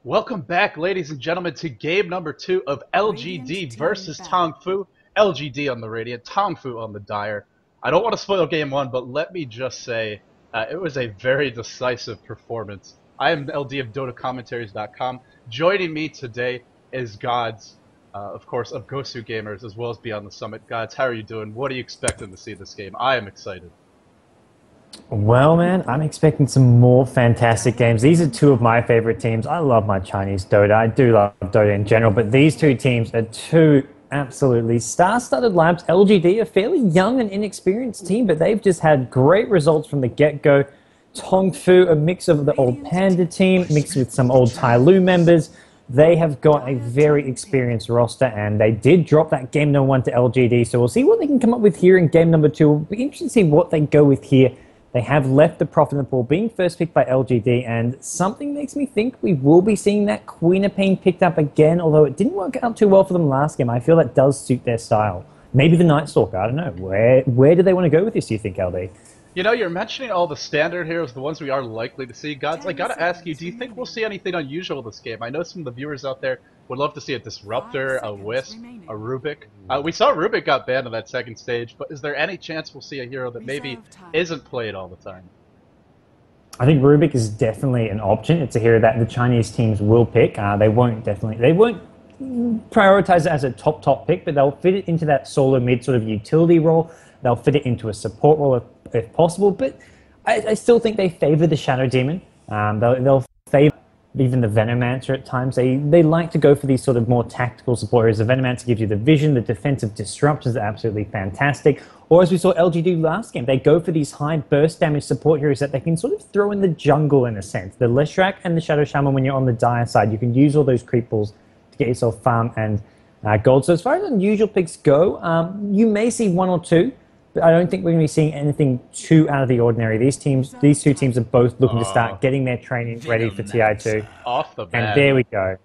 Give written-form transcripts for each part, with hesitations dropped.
Welcome back, ladies and gentlemen, to game number 2 of LGD versus Tang Fu. LGD on the Radiant, Tong Fu on the Dire. I don't want to spoil game 1, but let me just say it was a very decisive performance. I am LD of dotacommentaries.com. Joining me today is godz, of course, of Gosu Gamers, as well as Beyond the Summit. godz, how are you doing? What are you expecting to see this game? I am excited. Well, man, I'm expecting some more fantastic games. These are two of my favorite teams. I love my Chinese Dota. I do love Dota in general, but these two teams are two absolutely star-studded labs. LGD, a fairly young and inexperienced team, but they've just had great results from the get-go. Tongfu, a mix of the old Panda team, mixed with some old Tai Lu members. They have got a very experienced roster, and they did drop that game number 1 to LGD, so we'll see what they can come up with here in game number 2. It'll be interesting to see what they go with here. They have left the profit in the pool, being first picked by LGD, and something makes me think we will be seeing that Queen of Pain picked up again, although it didn't work out too well for them last game. I feel that does suit their style. Maybe the Night Stalker, I don't know. Where do they want to go with this, do you think, LD? You know, you're mentioning all the standard heroes, the ones we are likely to see. godz, I gotta ask you, do you think we'll see anything unusual this game? I know some of the viewers out there would love to see a Disruptor, a Wisp, a Rubik. We saw Rubik got banned on that second stage, but is there any chance we'll see a hero that maybe isn't played all the time? I think Rubik is definitely an option. It's a hero that the Chinese teams will pick. They won't prioritize it as a top pick, but they'll fit it into that solo mid sort of utility role. They'll fit it into a support role if possible, but I still think they favor the Shadow Demon. They'll favor even the Venomancer at times. They like to go for these sort of more tactical support areas. The Venomancer gives you the vision, the defensive disruptors are absolutely fantastic. Or as we saw LG do last game, they go for these high burst damage support heroes that they can sort of throw in the jungle in a sense. The Leshrac and the Shadow Shaman when you're on the dire side, you can use all those creep balls to get yourself farm and gold. So as far as unusual picks go, you may see one or two, but I don't think we're going to be seeing anything too out of the ordinary. These two teams are both looking to start getting their training ready for TI2. Off the bat. And there we go.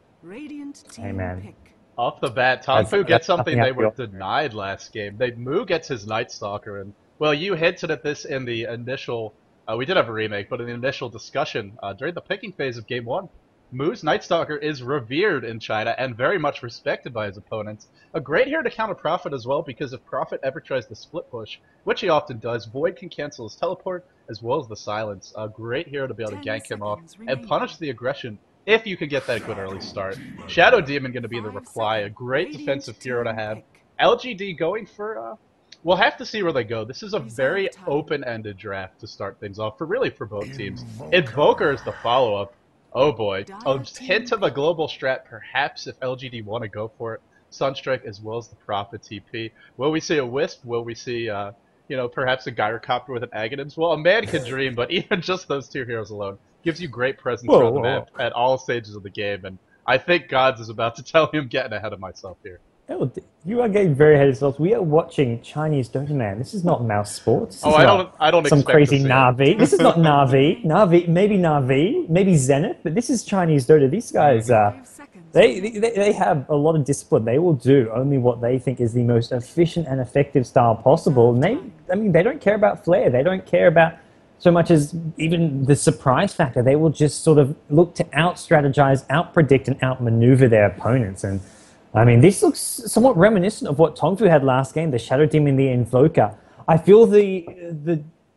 Hey, man. Off the bat, Tongfu gets something they were happy. denied last game. Mu gets his Night Stalker, and well, you hinted at this in the initial. We did have a remake, but in the initial discussion during the picking phase of Game 1, Mu's Night Stalker is revered in China and very much respected by his opponents. A great hero to counter Prophet as well, because if Prophet ever tries to split push, which he often does, Void can cancel his teleport as well as the silence. A great hero to be able to gank him off and punish the aggression if you can get that good early start. Shadow Demon going to be the reply, a great defensive hero to have. LGD going for, we'll have to see where they go. This is a very open-ended draft to start things off, for both teams. Invoker is the follow-up. Oh boy, a hint of a global strat perhaps if LGD want to go for it. Sunstrike as well as the Prophet TP. Will we see a Wisp? Will we see, perhaps a Gyrocopter with an Aghanims? Well, a man can dream, but even just those two heroes alone gives you great presence on the map at all stages of the game, and I think godz is about to tell me I'm getting ahead of myself here. Oh, you are getting very ahead of yourselves. We are watching Chinese Dota, man. This is not mouse sports. I don't some expect crazy to see Na'Vi. This is not Na'Vi. Maybe Na'Vi, maybe Zenith, but this is Chinese Dota. These guys, they have a lot of discipline. They will do only what they think is the most efficient and effective style possible. And they don't care about flair. They don't care about so much as even the surprise factor. They will just sort of look to out-strategize, out-predict, and out-maneuver their opponents. And I mean, this looks somewhat reminiscent of what Tongfu had last game, the Shadow Demon, the Invoker. I feel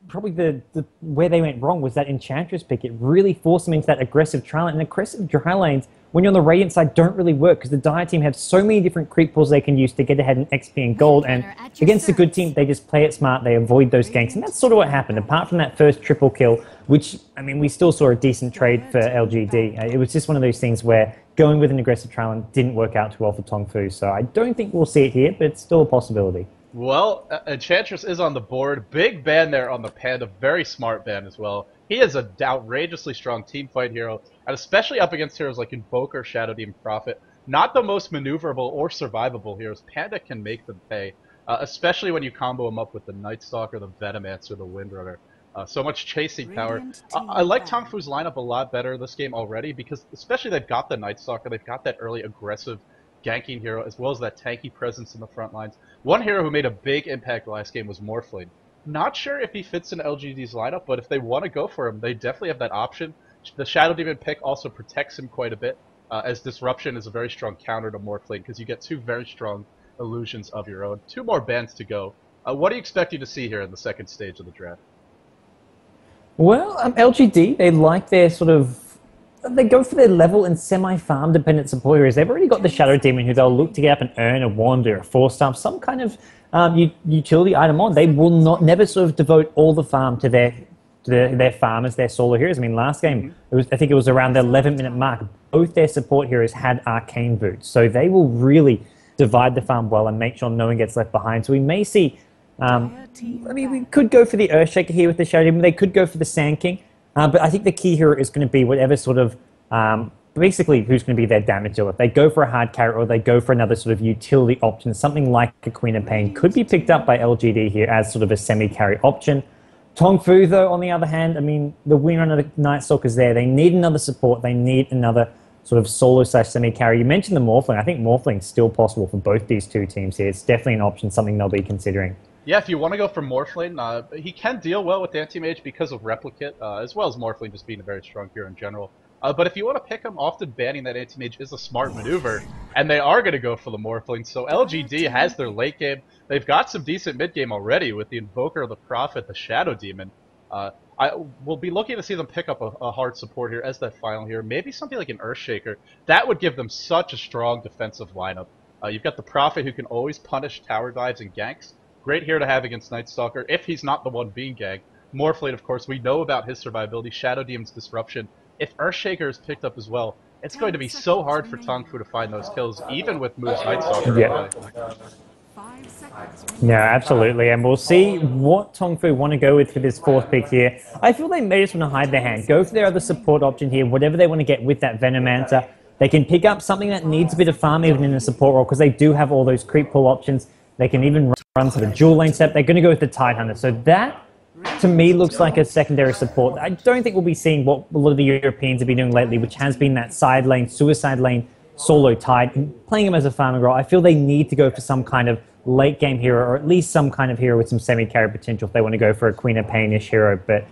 probably where they went wrong was that Enchantress pick. It really forced them into that aggressive tri lane. And aggressive tri lanes, when you're on the Radiant side, don't really work because the Dire team have so many different creep pools they can use to get ahead in XP and gold. And against a good team, they just play it smart. They avoid those ganks. And that's sort of what happened. Apart from that first triple kill, which, I mean, we still saw a decent trade for LGD. It was just one of those things where going with an aggressive trial lane didn't work out too well for Tongfu. So I don't think we'll see it here, but it's still a possibility. Well, Enchantress is on the board. Big ban there on the Panda. Very smart ban as well. He is an outrageously strong teamfight hero, and especially up against heroes like Invoker, Shadow Demon, Prophet. Not the most maneuverable or survivable heroes. Panda can make them pay, especially when you combo them up with the Night Stalker, the Venomancer, the Windrunner. So much chasing power. I like Tongfu's lineup a lot better this game already, because especially they've got the Night Stalker, they've got that early aggressive ganking hero, as well as that tanky presence in the front lines. One hero who made a big impact last game was Morphling. Not sure if he fits in LGD's lineup, but if they want to go for him, they definitely have that option. The Shadow Demon pick also protects him quite a bit. as Disruption is a very strong counter to Morphling, because you get two very strong illusions of your own. Two more bans to go. What are you expecting to see here in the second stage of the draft? Well, LGD, they like their sort of... They go for their level and semi-farm dependent support heroes. They've already got the Shadow Demon who they'll look to get up and earn a wand or a 4-star, some kind of utility item on. They will never sort of devote all the farm to their farmers, their solo heroes. I mean, last game, I think it was around the 11-minute mark. Both their support heroes had arcane boots. So they will really divide the farm well and make sure no one gets left behind. So we may see... I mean, we could go for the Earthshaker here with the Shadow Demon. They could go for the Sand King. But I think the key hero is going to be whatever sort of, basically who's going to be their damage dealer. If they go for a hard carry or they go for another sort of utility option, something like a Queen of Pain could be picked up by LGD here as sort of a semi-carry option. Tong Fu, though, on the other hand, I mean, the winner of the Night Stalker's there. They need another support. They need another sort of solo/semi-carry. You mentioned the Morphling. I think Morphling's still possible for both these two teams here. It's definitely an option, something they'll be considering. Yeah, if you want to go for Morphling, he can deal well with Anti-Mage because of Replicate, as well as Morphling just being a very strong hero in general. But if you want to pick him, often banning that Anti-Mage is a smart maneuver, and they are going to go for the Morphling. So LGD has their late game. They've got some decent mid game already with the Invoker of the Prophet, the Shadow Demon. I will be looking to see them pick up a hard support here as that final hero. Maybe something like an Earthshaker. That would give them such a strong defensive lineup. You've got the Prophet who can always punish tower dives and ganks. Great hero to have against Night Stalker, if he's not the one being gagged. Morphling, of course, we know about his survivability. Shadow Demon's Disruption. If Earthshaker is picked up as well, it's going to be so hard for Tang Fu to find those kills, even with Move's Night Stalker. Yeah. Yeah, absolutely. And we'll see what Tong Fu want to go with for this fourth pick here. I feel they may just want to hide their hand. Go for their other support option here, whatever they want to get with that Venomancer. They can pick up something that needs a bit of farm even in a support role, because they do have all those creep pull options. They can even run to the dual lane step. They're going to go with the Tidehunter. So that, to me, looks like a secondary support. I don't think we'll be seeing what a lot of the Europeans have been doing lately, which has been that side lane, suicide lane, solo Tide, and playing him as a farming role. I feel they need to go for some kind of late game hero, or at least some kind of hero with some semi-carry potential if they want to go for a Queen of Pain-ish hero. But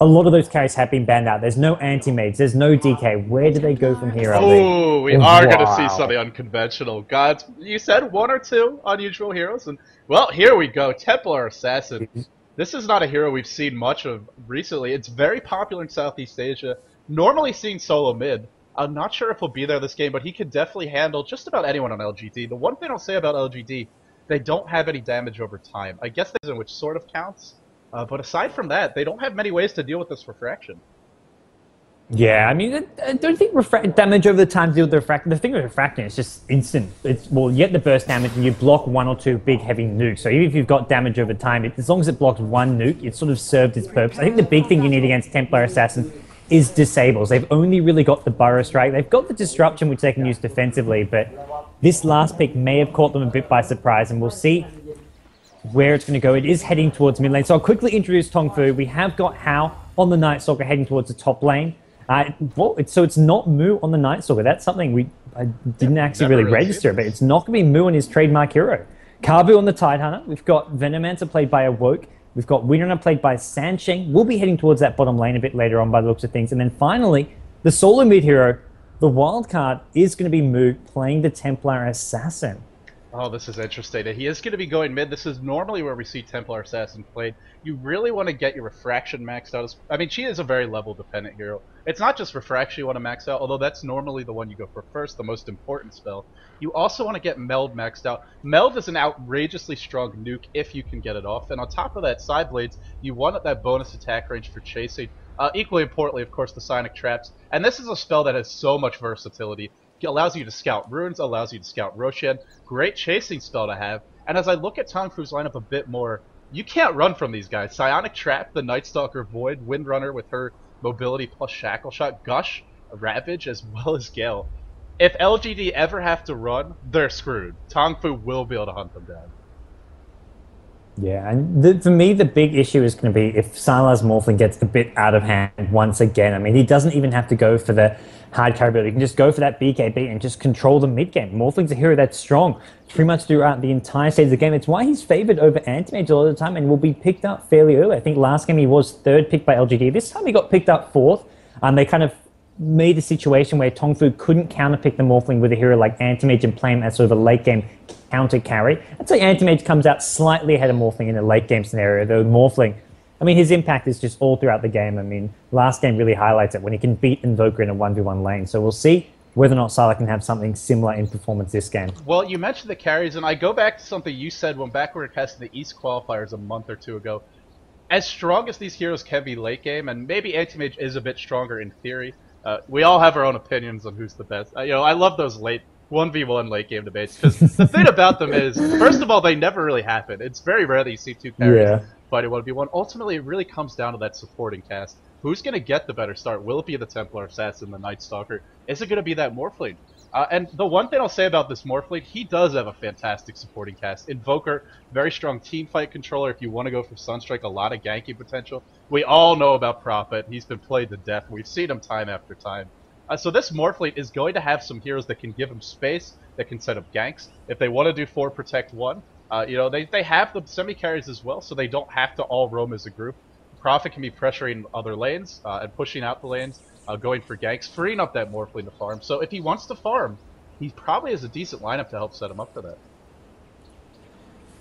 a lot of those carries have been banned out. There's no anti-mage. There's no DK. Where do they go from here? Oh, we are going to see something unconventional. Gods, you said one or two unusual heroes, and well, here we go. Templar Assassin. This is not a hero we've seen much of recently. It's very popular in Southeast Asia. Normally seen solo mid. I'm not sure if he'll be there this game, but he could definitely handle just about anyone on LGD. The one thing I'll say about LGD, they don't have any damage over time. I guess that's in which sort of counts. But aside from that, they don't have many ways to deal with this refraction. Yeah, I mean, I don't think damage over the time to deal with the refraction. The thing with refraction is just instant. Well, you get the burst damage and you block one or two big heavy nukes. So even if you've got damage over time, as long as it blocks one nuke, it's sort of served its purpose. I think the big thing you need against Templar Assassin is disables. They've only really got the Burrow Strike. They've got the Disruption, which they can use defensively, but this last pick may have caught them a bit by surprise, and we'll see where it's going to go. It is heading towards mid lane. So I'll quickly introduce Tong Fu. We have got Hao on the Night Stalker heading towards the top lane. So it's not Mu on the Night Stalker. That's something I didn't actually really register, but it's not going to be Mu on his trademark hero. Kabu on the Tidehunter. We've got Venomancer played by Awoke. We've got Winrunner played by Sansheng. We'll be heading towards that bottom lane a bit later on by the looks of things. And then finally, the solo mid hero, the wild card, is going to be Mu playing the Templar Assassin. Oh, this is interesting. He is going to be going mid. This is normally where we see Templar Assassin played. You really want to get your Refraction maxed out. I mean, she is a very level-dependent hero. It's not just Refraction you want to max out, although that's normally the one you go for first, the most important spell. You also want to get Meld maxed out. Meld is an outrageously strong nuke if you can get it off. And on top of that, Side Blades, you want that bonus attack range for chasing. Equally importantly, of course, the Sonic Traps. And this is a spell that has so much versatility. It allows you to scout runes, allows you to scout Roshan. Great chasing spell to have. And as I look at Tang Fu's lineup a bit more, you can't run from these guys. Psionic Trap, the Night Stalker Void, Windrunner with her mobility plus Shackle Shot, Gush, Ravage, as well as Gale. If LGD ever have to run, they're screwed. Tang Fu will be able to hunt them down. Yeah, and for me, the big issue is going to be if Sylar's Morphling gets a bit out of hand once again. I mean, he doesn't even have to go for the hard carry ability. He can just go for that BKB and just control the mid game. Morphling's a hero that's strong pretty much throughout the entire stage of the game. It's why he's favored over Anti-Mage a lot of the time and will be picked up fairly early. I think last game he was third picked by LGD. This time he got picked up fourth. They kind of made a situation where Tongfu couldn't counterpick the Morphling with a hero like Anti-Mage and play him as sort of a late game counter carry. I'd say Anti-Mage comes out slightly ahead of Morphling in a late game scenario, though Morphling, I mean, his impact is just all throughout the game. I mean, last game really highlights it when he can beat Invoker in a 1v1 lane. So we'll see whether or not Sylar can have something similar in performance this game. Well, you mentioned the carries, and I go back to something you said when back we were casting the East qualifiers a month or two ago. As strong as these heroes can be late game, and maybe Anti-Mage is a bit stronger in theory, we all have our own opinions on who's the best. You know, I love those late 1v1 late game debates, because the thing about them is, first of all, they never really happen. It's very rare that you see two carries fighting 1v1. Ultimately, it really comes down to that supporting cast. Who's going to get the better start? Will it be the Templar Assassin, the Night Stalker? Is it going to be that Morphling? And the one thing I'll say about this Morphling, he does have a fantastic supporting cast. Invoker, very strong team fight controller if you want to go for Sunstrike, a lot of ganking potential. We all know about Prophet. He's been played to death. We've seen him time after time. So this Morphling is going to have some heroes that can give him space, that can set up ganks. If they want to do 4 Protect 1, you know, they have the semi-carries as well, so they don't have to all roam as a group. Prophet can be pressuring other lanes and pushing out the lanes, going for ganks, freeing up that Morphling to farm. So if he wants to farm, he probably has a decent lineup to help set him up for that.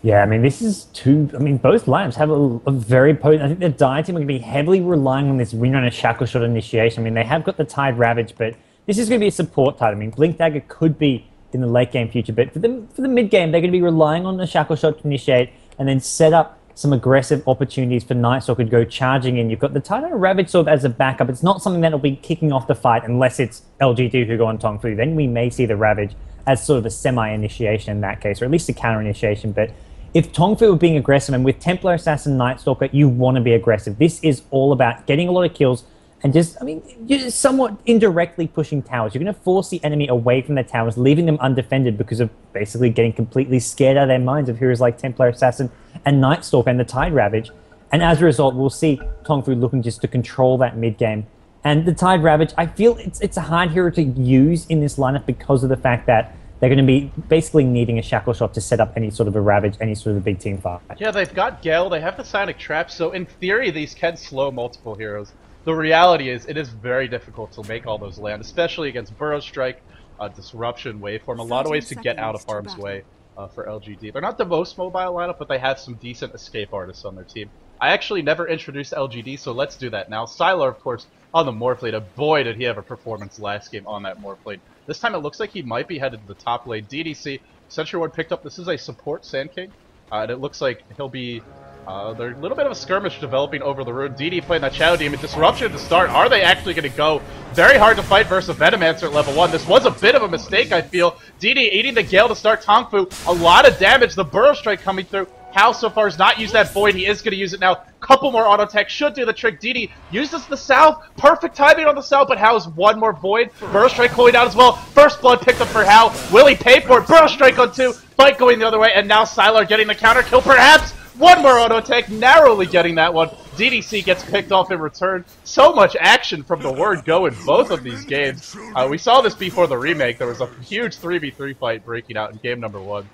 Yeah, I mean, this is both lineups have a very potent. I think the Dire team are going to be heavily relying on this Windrunner Shackle Shot initiation. I mean, they have got the Tide Ravage, but this is going to be a support tide. I mean, Blink Dagger could be in the late game future, but for the mid game, they're going to be relying on the Shackle Shot to initiate and then set up some aggressive opportunities for Night Stalker to go charging in. You've got the Titan Ravage sort of as a backup. It's not something that'll be kicking off the fight unless it's LGD who go on Tong Fu. Then we may see the Ravage as sort of a semi-initiation in that case, or at least a counter-initiation. But if Tong Fu were being aggressive, and with Templar Assassin Night Stalker, you want to be aggressive. This is all about getting a lot of kills and just, I mean, you're just somewhat indirectly pushing towers. You're going to force the enemy away from their towers, leaving them undefended because of basically getting completely scared out of their minds of heroes like Templar Assassin and Night Stalker and the Tide Ravage. And as a result, we'll see Tong Fu looking just to control that mid game. And the Tide Ravage, I feel it's a hard hero to use in this lineup because of the fact that they're going to be basically needing a Shackle Shot to set up any sort of a Ravage, any sort of a big team fight. Yeah, they've got Gale, they have the Sonic Trap, so in theory these can slow multiple heroes. The reality is, it is very difficult to make all those land, especially against Burrow Strike, Disruption, Waveform. A lot of ways to get out of harm's way for LGD. They're not the most mobile lineup, but they have some decent escape artists on their team. I actually never introduced LGD, so let's do that now. Sylar, of course, on the Morphling, and boy did he have a performance last game on that Morphling. This time it looks like he might be headed to the top lane. DDC, Sentry Ward picked up, this is a support Sand King, and it looks like he'll be... there's a little bit of a skirmish developing over the rune. DD playing that Shadow Demon. Disruption to start. Are they actually going to go? Very hard to fight versus a Venomancer at level 1. This was a bit of a mistake, I feel. DD eating the Gale to start Tang Fu. A lot of damage. The Burrow Strike coming through. Hal so far has not used that Void. He is going to use it now. Couple more auto tech should do the trick. DD uses the South. Perfect timing on the South, but Hal has one more Void. Burrow Strike going out as well. First blood picked up for Hal. Will he pay for it? Burrow Strike on 2. Fight going the other way, and now Sylar getting the counter kill perhaps. One more auto attack, narrowly getting that one. DDC gets picked off in return. So much action from the word go in both of these games. We saw this before the remake. There was a huge 3v3 fight breaking out in game number 1.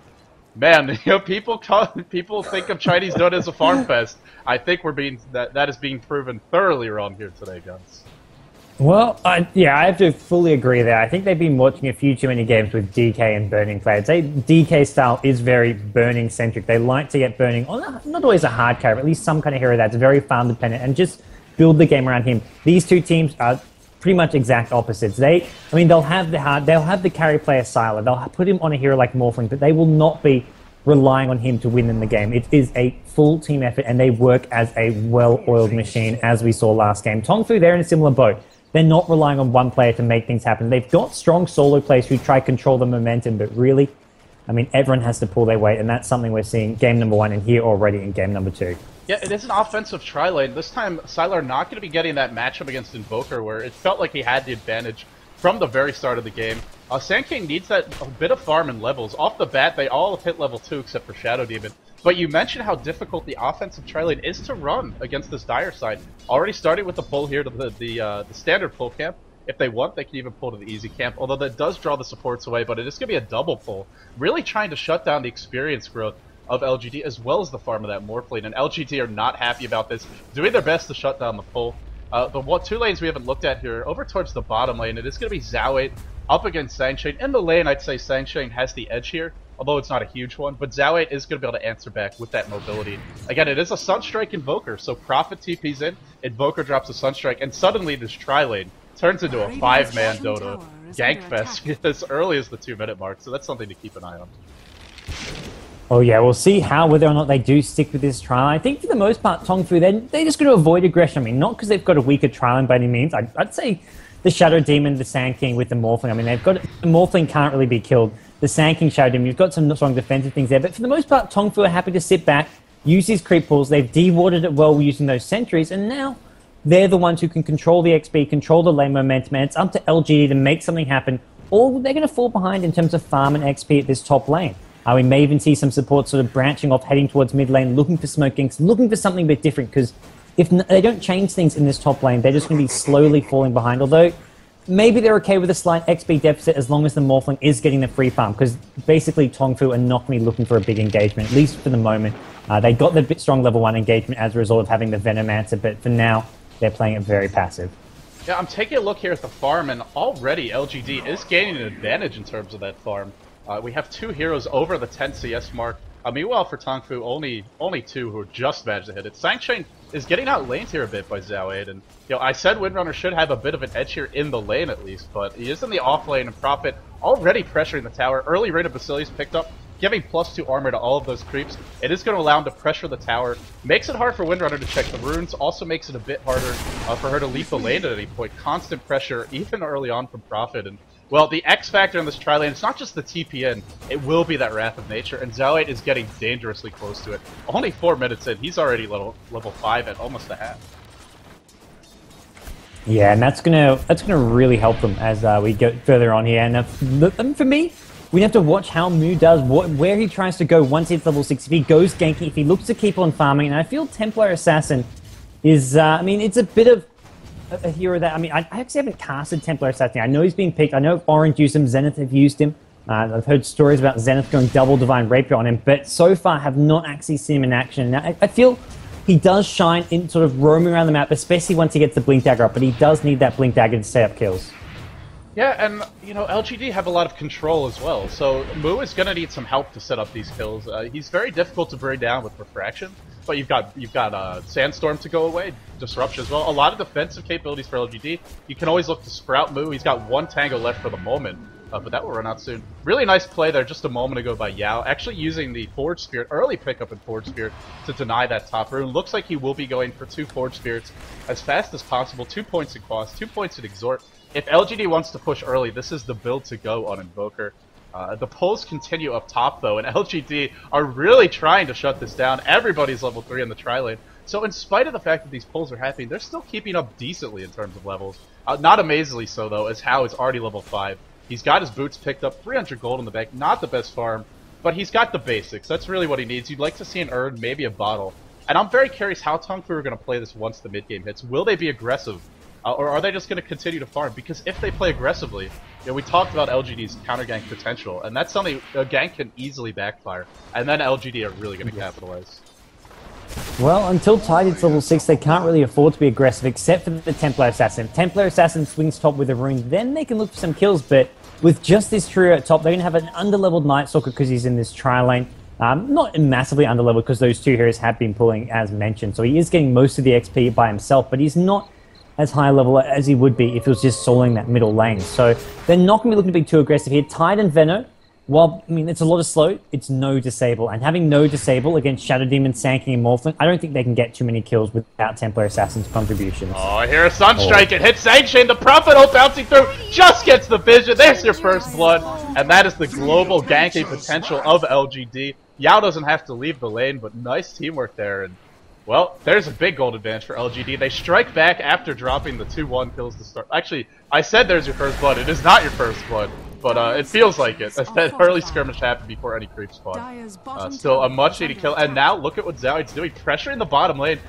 Man, you know, people think of Chinese Dota as a farm fest. I think that is being proven thoroughly wrong here today, Guns. Well, yeah, I have to fully agree there. I think they've been watching a few too many games with DK and Burning Play. I'd say DK style is very Burning-centric. They like to get Burning on not always a hard carry, but at least some kind of hero that's very farm-dependent and just build the game around him. These two teams are pretty much exact opposites. They'll have the carry player Sylar. They'll put him on a hero like Morphling, but they will not be relying on him to win in the game. It is a full team effort, and they work as a well-oiled machine, as we saw last game. Tong Fu, they're in a similar boat. They're not relying on one player to make things happen. They've got strong solo players who try to control the momentum, but really, I mean, everyone has to pull their weight, and that's something we're seeing game number 1 and here already in game number 2. Yeah, it is an offensive tri-lane. This time, Sylar not going to be getting that matchup against Invoker, where it felt like he had the advantage from the very start of the game. Sand King needs that a bit of farm and levels. Off the bat, they all hit level 2 except for Shadow Demon. But you mentioned how difficult the offensive tri-lane is to run against this Dire side. Already starting with the pull here to the standard pull camp. If they want, they can even pull to the easy camp, although that does draw the supports away, but it is going to be a double pull. Really trying to shut down the experience growth of LGD as well as the farm of that Morphling, and LGD are not happy about this, doing their best to shut down the pull. The two lanes we haven't looked at here, over towards the bottom lane, it is going to be Xiao up against Sangshane. In the lane, I'd say Sangshane has the edge here, although it's not a huge one, but Xiao is going to be able to answer back with that mobility. Again, it is a Sunstrike Invoker, so Prophet TP's in, Invoker drops a Sunstrike, and suddenly this tri-lane turns into a 5-man Dota Gankfest as early as the 2-minute mark, so that's something to keep an eye on. Oh yeah, we'll see whether or not they do stick with this trial. I think for the most part, Tongfu, they're just going to avoid aggression. I mean, not because they've got a weaker trial by any means. I'd say the Shadow Demon, the Sand King with the Morphling. I mean, the Morphling can't really be killed. The Sand King, Shadow Demon, you've got some strong defensive things there. But for the most part, Tongfu are happy to sit back, use these creep pools. They've de-warded it well using those sentries, and now they're the ones who can control the XP, control the lane momentum, and it's up to LGD to make something happen. Or they're going to fall behind in terms of farm and XP at this top lane. We may even see some support sort of branching off, heading towards mid lane, looking for smoke ganks, looking for something a bit different, because if they don't change things in this top lane, they're just going to be slowly falling behind. Although, maybe they're okay with a slight XP deficit as long as the Morphling is getting the free farm, because basically Tongfu are not going to be looking for a big engagement, at least for the moment. They got the bit strong level 1 engagement as a result of having the Venomancer, but for now, they're playing it very passive. Yeah, I'm taking a look here at the farm, and already LGD is gaining an advantage in terms of that farm. We have 2 heroes over the 10 CS mark. Meanwhile, for Tongfu, only 2 who just managed to hit it. Sangshane is getting out laned here a bit by Xiao, and I said Windrunner should have a bit of an edge here in the lane at least, but he is in the off lane, and Prophet already pressuring the tower. Early rate of Basilius picked up, giving +2 armor to all of those creeps. It is going to allow him to pressure the tower. Makes it hard for Windrunner to check the runes, also makes it a bit harder for her to leap the lane at any point. Constant pressure, even early on from Prophet, and well, the X factor in this tri-lane, it's not just the TPN, it will be that Wrath of Nature, and Xiao is getting dangerously close to it. Only 4 minutes in, he's already level 5 at almost a half. Yeah, and that's gonna really help them as we go further on here. And for me, we have to watch how Mu does, where he tries to go once he's level 6. If he goes ganking, if he looks to keep on farming, and I feel Templar Assassin is, I mean, it's a bit of a hero that, I mean, I actually haven't casted Templar Assassin. I know he's being picked. I know Orange used him, Zenith have used him. I've heard stories about Zenith going double Divine Rapier on him, but so far have not actually seen him in action. Now, I feel he does shine in sort of roaming around the map, especially once he gets the Blink Dagger up, but he does need that Blink Dagger to set up kills. Yeah, and, LGD have a lot of control as well, so Mu is going to need some help to set up these kills. He's very difficult to bring down with Refraction, but you've got Sandstorm to go away, Disruption as well. A lot of defensive capabilities for LGD. You can always look to sprout Mu. He's got 1 Tango left for the moment, but that will run out soon. Really nice play there just a moment ago by Yao, actually using the Forge Spirit, early pickup in Forge Spirit, to deny that top rune. Looks like he will be going for 2 Forge Spirits as fast as possible, 2 points in Quas, 2 points in Exhort. If LGD wants to push early, this is the build to go on Invoker. The pulls continue up top though, and LGD are really trying to shut this down. Everybody's level 3 in the tri-lane. So in spite of the fact that these pulls are happening, they're still keeping up decently in terms of levels. Not amazingly so though, as Hao is already level 5. He's got his boots picked up, 300 gold in the bank, not the best farm, but he's got the basics. That's really what he needs. You'd like to see an urn, maybe a bottle. And I'm very curious how Tongfu are going to play this once the mid game hits. Will they be aggressive? Or are they just going to continue to farm? Because if they play aggressively, we talked about LGD's counter gank potential, and that's something a gank can easily backfire, and then LGD are really going to capitalize. Well, until Tide hits level 6, they can't really afford to be aggressive, except for the Templar Assassin. If Templar Assassin swings top with a rune, then they can look for some kills, but with just this trio at top, they're going to have an underleveled Night Stalker because he's in this tri-lane. Not massively underleveled because those 2 heroes have been pulling, as mentioned, so he is getting most of the XP by himself, but he's not as high level as he would be if he was just soloing that middle lane. So they're not going to be looking to be too aggressive here. Tide and Veno, while, I mean, it's a lot of slow, it's no disable. And having no disable against Shadow Demon, Sand King, and Morphling, I don't think they can get too many kills without Templar Assassin's contributions. Oh, here a Sunstrike, it hits Sangshane, the Prophet ult bouncing through, just gets the vision, there's your first blood. And that is the global ganking potential of LGD. Yao doesn't have to leave the lane, but nice teamwork there. And well, there's a big gold advantage for LGD. They strike back after dropping the 2-1 kills to start. Actually, I said there's your first blood. It is not your first blood, but it feels like it. As that early skirmish happened before any creep spawned. Still a much needed kill. And now look at what Xiao's doing. Pressuring the bottom lane.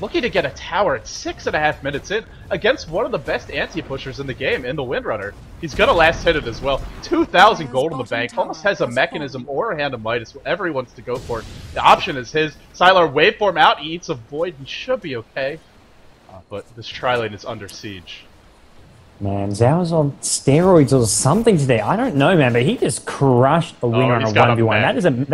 Looking to get a tower at 6.5 minutes in against one of the best anti-pushers in the game, in the Windrunner. He's gonna last hit it as well. 2,000 gold in the bank, almost has a mechanism or a hand of Midas, whatever he wants to go for. The option is his. Sylar waveform out, he eats a void, he should be okay. But this tri-lane is under siege. Man, Zhao's on steroids or something today. I don't know, man, but he just crushed a winner on a 1v1.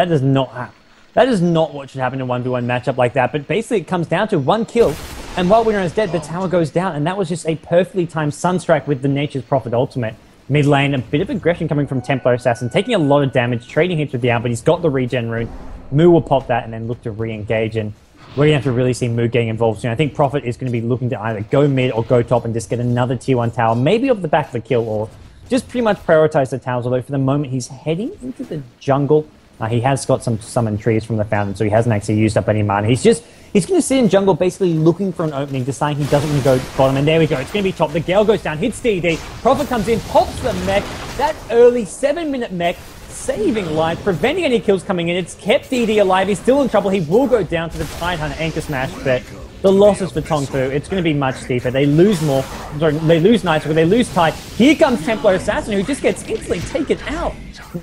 That is not what should happen in a 1v1 matchup like that. But basically, it comes down to one kill, and while winner is dead, the tower goes down, and that was just a perfectly timed Sunstrike with the Nature's Prophet ultimate. Mid lane, a bit of aggression coming from Templar Assassin, taking a lot of damage, trading hits with the out, but he's got the regen rune. Mu will pop that and then look to re-engage, and we're going to have to really see Mu getting involved soon. I think Prophet is going to be looking to either go mid or go top and just get another tier 1 tower, maybe off the back of a kill, or just pretty much prioritize the towers, although for the moment he's heading into the jungle. He has got some summoned trees from the fountain, so he hasn't actually used up any mana. He's going to sit in jungle basically looking for an opening, deciding he doesn't want to go bottom, and there we go. It's going to be top. The Gale goes down, hits DD. Prophet comes in, pops the mech. That early 7-minute mech, saving life, preventing any kills coming in. It's kept DD alive. He's still in trouble. He will go down to the Tidehunter Anchor Smash, but the losses for Tongfu, it's going to be much steeper. They lose more. Sorry, they lose Nitro, they lose Tide. Here comes Templar Assassin, who just gets instantly taken out.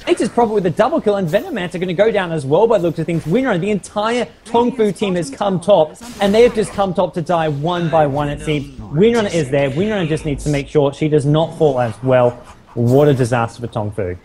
Nature's Prophet with a double kill, and Venomancer are going to go down as well by the looks of things. Winner, the entire Tongfu team has come top, and they have just come top to die one by one, it seems. Winner is there. Winner just needs to make sure she does not fall as well. What a disaster for Tongfu.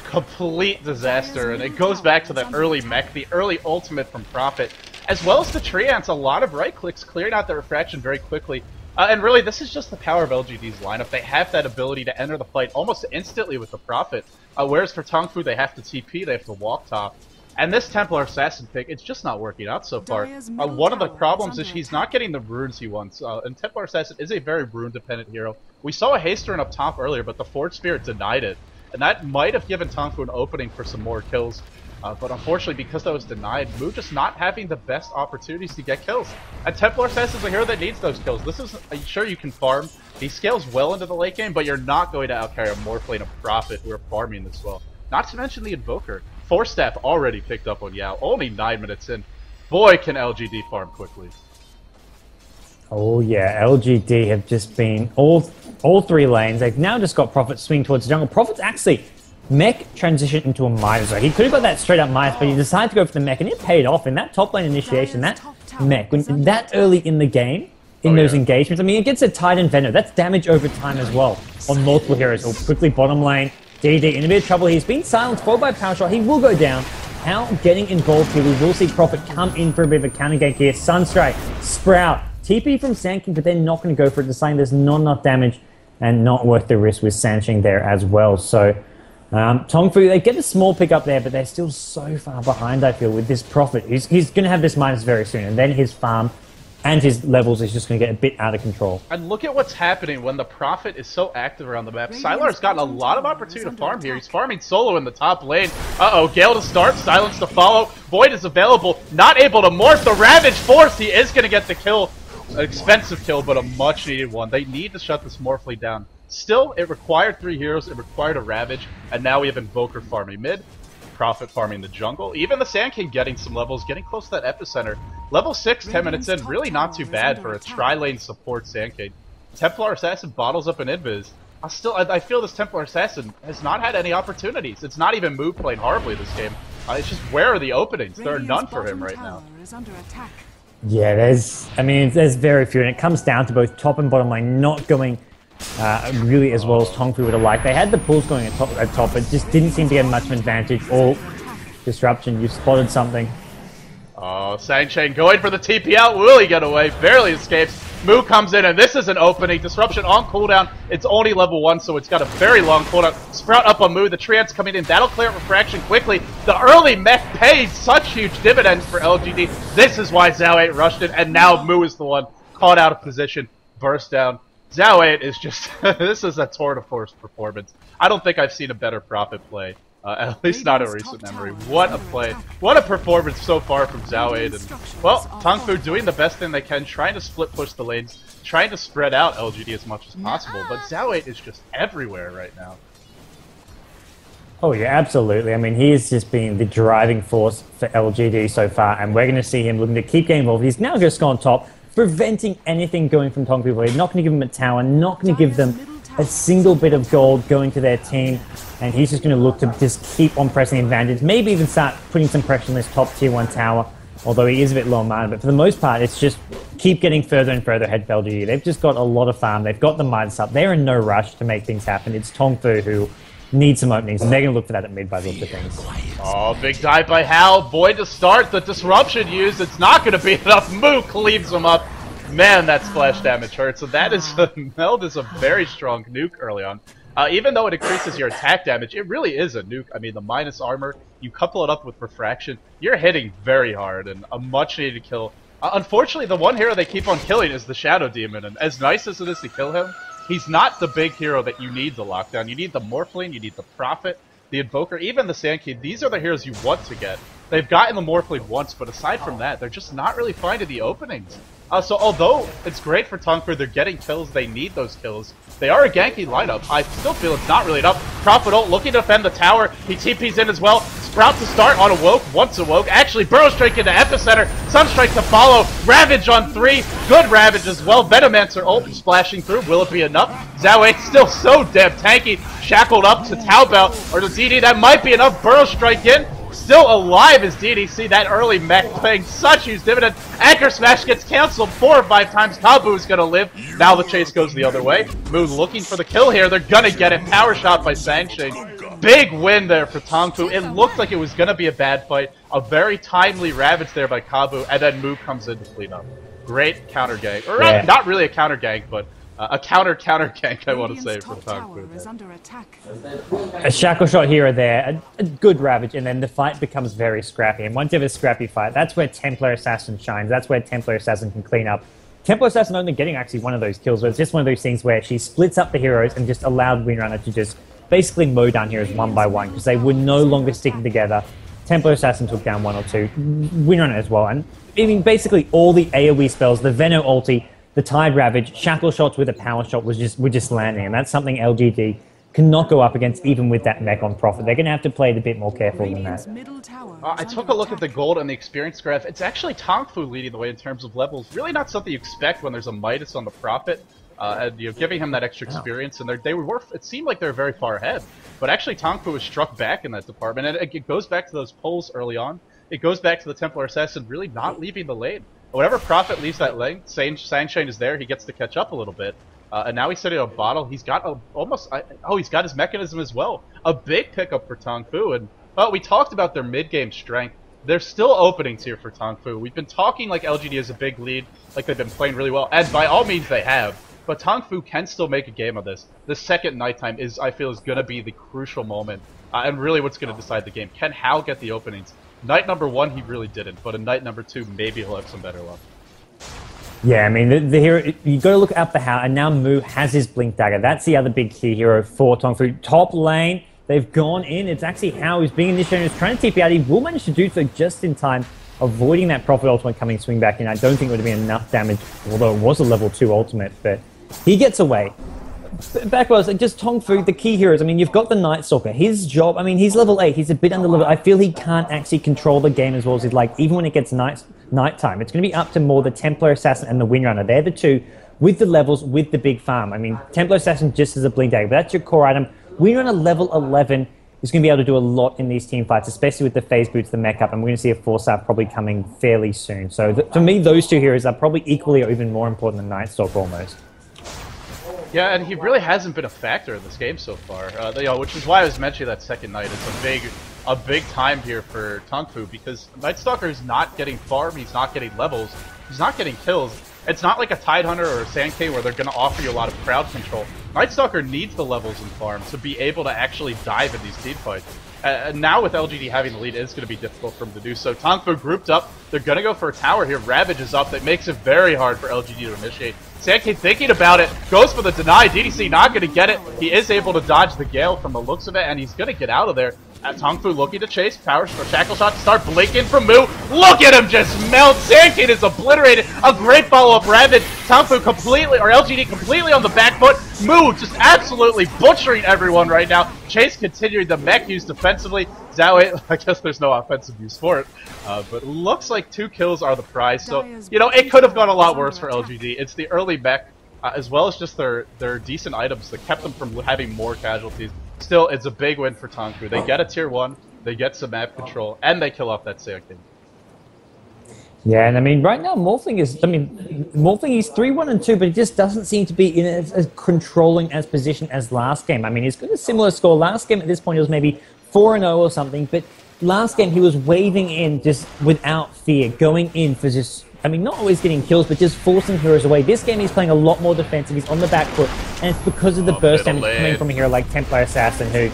Complete disaster, and it goes back to that early mech, the early ultimate from Prophet, as well as the Treants. A lot of right clicks, clearing out the refraction very quickly. And really, this is just the power of LGD's lineup. They have that ability to enter the fight almost instantly with the Prophet. Whereas for Tongfu, they have to TP, they have to walk top. And this Templar Assassin pick, it's just not working out so far. One of the problems is he's not getting the runes he wants. And Templar Assassin is a very rune-dependent hero. We saw a haste rune up top earlier, but the Forge Spirit denied it. And that might have given Tang Fu an opening for some more kills. But unfortunately, because that was denied, Mu just not having the best opportunities to get kills. And Templar Assassin is a hero that needs those kills. This is, sure, you can farm. He scales well into the late game, but you're not going to outcarry a Morphlane of Prophet who are farming this well. Not to mention the Invoker. Force Staff already picked up on Yao, only 9 minutes in. Boy, can LGD farm quickly. Oh yeah, LGD have just been all 3 lanes. They've now just got Prophet swing towards the jungle. Prophet's actually mech transitioned into a Midas. He could have got that straight up Midas, but he decided to go for the mech, and it paid off in that top lane initiation. That mech, when that early in the game, in those engagements, I mean, it gets a Titan Venom. That's damage over time as well on multiple heroes. He'll quickly bottom lane. DD in a bit of trouble. He's been silenced, followed by Power Shot. He will go down. How getting involved here? We will see Prophet come in for a bit of a counter gank here. Sunstrike, Sprout, TP from Sand King, but they're not going to go for it. Deciding there's not enough damage and not worth the risk with Sanshing there as well. So Tongfu, they get a small pick up there, but they're still so far behind, I feel, with this Prophet. He's going to have this minus very soon, and then his farm and his levels is just going to get a bit out of control. And look at what's happening when the Prophet is so active around the map. Sylar's gotten a lot of opportunity to farm here. He's farming solo in the top lane. Uh-oh, Gale to start, Silence to follow. Void is available, not able to morph. The Ravage force, he is going to get the kill. An expensive kill, but a much needed one. They need to shut this Morphlane down. Still, it required 3 heroes, it required a Ravage, and now we have Invoker farming mid, Prophet farming the jungle. Even the Sand King getting some levels, getting close to that epicenter. Level 6, 10 minutes in, really not too bad for a tri-lane support Sand King. Templar Assassin bottles up an invis. I feel this Templar Assassin has not had any opportunities. It's not even Mu playing horribly this game. It's just, where are the openings? There are none for him right now. Yeah, there's very few, and it comes down to both top and bottom lane not going really as well as Tongfu would have liked. They had the pulls going at top, but just didn't seem to get much of an advantage. Or disruption, you spotted something. Oh, Sangchain going for the TP out. Will he get away? Barely escapes. Mu comes in, and this is an opening. Disruption on cooldown. It's only level 1, so it's got a very long cooldown. Sprout up on Mu. The Treants coming in. That'll clear refraction quickly. The early mech paid such huge dividends for LGD. This is why Zhao 8 rushed it, and now Mu is the one caught out of position. Burst down. Zhao 8 is just... this is a tour de force performance. I don't think I've seen a better Prophet play. At least not in recent memory. What a play. What a performance so far from Zhao 8. And, well, Tongfu doing the best thing they can, trying to split push the lanes, trying to spread out LGD as much as possible. But Zhao 8 is just everywhere right now. Oh yeah, absolutely. I mean, he has just been the driving force for LGD so far, and we're going to see him looking to keep getting involved. He's now just gone top, preventing anything going from Tongfu. We're not going to give him a tower, not going to give them a single bit of gold going to their team, and he's just going to look to just keep on pressing the advantage, maybe even start putting some pressure on this top tier 1 tower, although he is a bit low on mana. But for the most part, it's just keep getting further and further ahead of LGD. They've just got a lot of farm. They've got the midas up. They're in no rush to make things happen. It's Tongfu who needs some openings, and they're going to look for that at mid by the look of things. Oh, big dive by Hal. Boy to start. The disruption used. It's not going to be enough. Moo cleaves him up. Man, that splash damage hurts. So that is Meld is a very strong nuke early on. Even though it increases your attack damage, it really is a nuke. I mean, the minus armor, you couple it up with refraction, you're hitting very hard, and a much needed kill. Unfortunately, the one hero they keep on killing is the Shadow Demon, and as nice as it is to kill him, he's not the big hero that you need to lock down. You need the Morphling, you need the Prophet, the Invoker, even the Sand King. These are the heroes you want to get. They've gotten the Morphling once, but aside from that, they're just not really finding the openings. So although it's great for Tongfu, they're getting kills, they need those kills. They are a ganky lineup. I still feel it's not really enough. Prophet ult looking to defend the tower. He TP's in as well. Sprout to start on Awoke, once Awoke. Actually, Burrow Strike into Epicenter. Sunstrike to follow. Ravage on 3. Good Ravage as well. Venomancer ult splashing through. Will it be enough? Zhao Wei still so damn tanky. Shackled up to Taobao or to DD. That might be enough. Burrow Strike in. Still alive as DDC, that early mech paying such huge dividend. Anchor Smash gets cancelled 4 or 5 times. Kabu's gonna live. Now the chase goes the other way. Moon looking for the kill here. They're gonna get it. Power shot by Sangsheng. Big win there for Tongfu. It looked like it was gonna be a bad fight. A very timely ravage there by Kabu, and then Moo comes in to clean up. Great counter gank. Or not really a counter gank, but a counter gank, I want to say, for Tongfu. A shackle shot here or there, a good ravage, and then the fight becomes very scrappy. And once you have a scrappy fight, that's where Templar Assassin shines. That's where Templar Assassin can clean up. Templar Assassin only getting actually one of those kills, but it's just one of those things where she splits up the heroes and just allowed Windrunner to just basically mow down heroes one by one, because they were no longer sticking together. Templar Assassin took down 1 or 2, Windrunner as well, and I mean basically all the AoE spells, the Veno ulti, the Tide Ravage, shackle shots with a power shot were just landing, and that's something LGD cannot go up against even with that mech on Prophet. They're going to have to play it a bit more careful than that. I took a look at the gold and the experience graph. It's actually Tongfu leading the way in terms of levels. Really not something you expect when there's a Midas on the Prophet, and giving him that extra experience. And it seemed like they were very far ahead, but actually Tongfu was struck back in that department, and it goes back to those pulls early on. It goes back to the Templar Assassin really not leaving the lane. Whenever Prophet leaves that lane, Sangsheng is there, he gets to catch up a little bit. And now he's sitting on a bottle. He's got he's got his mechanism as well. A big pickup for Tongfu. And we talked about their mid-game strength. There's still openings here for Tongfu. We've been talking like LGD is a big lead, like they've been playing really well, and by all means they have. But Tongfu can still make a game of this. The second nighttime I feel is going to be the crucial moment, and really what's going to decide the game. Can Hal get the openings? Night number 1, he really didn't, but in night number 2, maybe he'll have some better luck. Yeah, I mean, the hero, you got to look up the Hal, and now Moo has his Blink Dagger. That's the other big key hero for Tongfu. Top lane, they've gone in. It's actually Hal who's being initiated, who's trying to TP out. He will manage to do so just in time, avoiding that Prophet ultimate coming swing back in. I don't think it would have been enough damage, although it was a level 2 ultimate, but he gets away. Backwards, just Tongfu, the key heroes. I mean, you've got the Night Stalker. His job, I mean, he's level 8. He's a bit under level. I feel he can't actually control the game as well as he'd like, even when it gets nighttime. It's going to be up to more the Templar Assassin and the Windrunner. They're the two with the levels, with the big farm. I mean, Templar Assassin just as a Blink Dagger, but that's your core item. Windrunner level 11 is going to be able to do a lot in these team fights, especially with the phase boots, the mech up, and we're going to see a 4-star probably coming fairly soon. So for me, those two heroes are probably equally or even more important than Night Stalker almost. Yeah, and he really hasn't been a factor in this game so far, which is why I was mentioning that second night. It's a big time here for Tongfu, because Night Stalker is not getting farm, he's not getting levels, he's not getting kills. It's not like a Tidehunter or a Sandcave where they're going to offer you a lot of crowd control. Night Stalker needs the levels and farm to be able to actually dive in these team fights. And now with LGD having the lead, it's going to be difficult for them to do so. Tongfu grouped up, they're going to go for a tower here. Ravage is up, that makes it very hard for LGD to initiate. Sandcave thinking about it, goes for the deny. DDC not going to get it. He is able to dodge the Gale from the looks of it, and he's going to get out of there. Tongfu looking to chase, power or shackle shot to start blinking from Moo. Look at him just melt. Sandcave is obliterated. A great follow-up Ravage. Tongfu completely, or LGD completely on the back foot. Moo just absolutely butchering everyone right now. Chase continuing the mech use defensively. Zhao, I guess there's no offensive use for it, but looks like 2 kills are the prize. So, you know, it could have gone a lot worse for LGD. It's the early mech, as well as just their decent items that kept them from having more casualties. Still, it's a big win for Tongfu. They get a tier 1, they get some map control, and they kill off that Sand King. Yeah, and I mean, right now, Morphling is 3-1-2, but it just doesn't seem to be in as controlling as position as last game. I mean, he's got a similar score. Last game at this point, it was maybe 4-0 or something, but last game, he was waving in just without fear, going in for just, I mean, not always getting kills, but just forcing heroes away. This game, he's playing a lot more defensive. He's on the back foot, and it's because of the burst damage coming from a hero like Templar Assassin, who,